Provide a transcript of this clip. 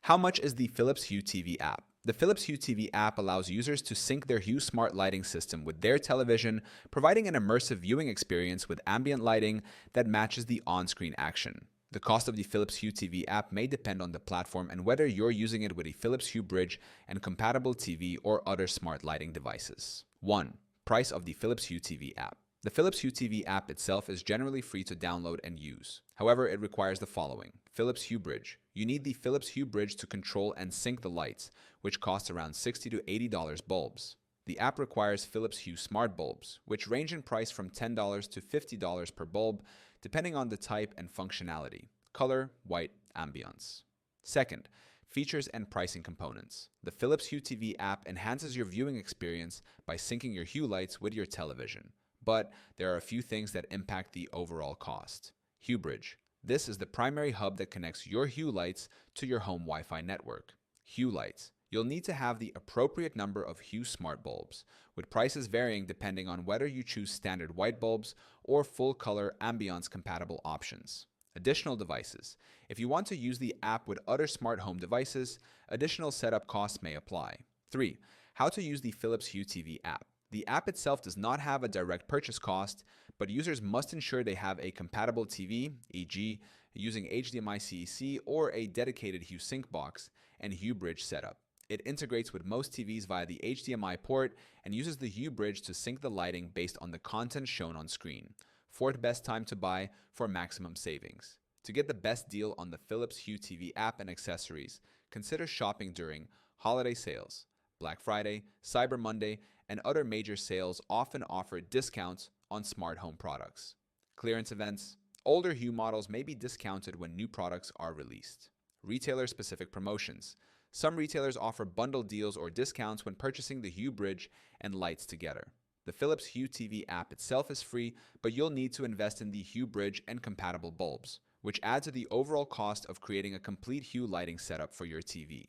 How much is the Philips Hue TV app? The Philips Hue TV app allows users to sync their Hue smart lighting system with their television, providing an immersive viewing experience with ambient lighting that matches the on-screen action. The cost of the Philips Hue TV app may depend on the platform and whether you're using it with a Philips Hue bridge and compatible TV or other smart lighting devices. 1. Price of the Philips Hue TV app. The Philips Hue TV app itself is generally free to download and use. However, it requires the following. Philips Hue Bridge. You need the Philips Hue Bridge to control and sync the lights, which costs around $60 to $80 bulbs. The app requires Philips Hue Smart bulbs, which range in price from $10 to $50 per bulb, depending on the type and functionality. Color, white, ambiance. Second, features and pricing components. The Philips Hue TV app enhances your viewing experience by syncing your Hue lights with your television. But there are a few things that impact the overall cost. Hue Bridge. This is the primary hub that connects your Hue lights to your home Wi-Fi network. Hue lights. You'll need to have the appropriate number of Hue smart bulbs, with prices varying depending on whether you choose standard white bulbs or full-color ambiance compatible options. Additional devices. If you want to use the app with other smart home devices, additional setup costs may apply. 3. How to use the Philips Hue TV app. The app itself does not have a direct purchase cost, but users must ensure they have a compatible TV, e.g., using HDMI CEC or a dedicated Hue Sync box, and Hue Bridge setup. It integrates with most TVs via the HDMI port and uses the Hue Bridge to sync the lighting based on the content shown on screen. Fourth best time to buy for maximum savings. To get the best deal on the Philips Hue TV app and accessories, consider shopping during holiday sales. Black Friday, Cyber Monday, and other major sales often offer discounts on smart home products. Clearance events. Older Hue models may be discounted when new products are released. Retailer-specific promotions. Some retailers offer bundle deals or discounts when purchasing the Hue Bridge and lights together. The Philips Hue TV app itself is free, but you'll need to invest in the Hue Bridge and compatible bulbs, which add to the overall cost of creating a complete Hue lighting setup for your TV.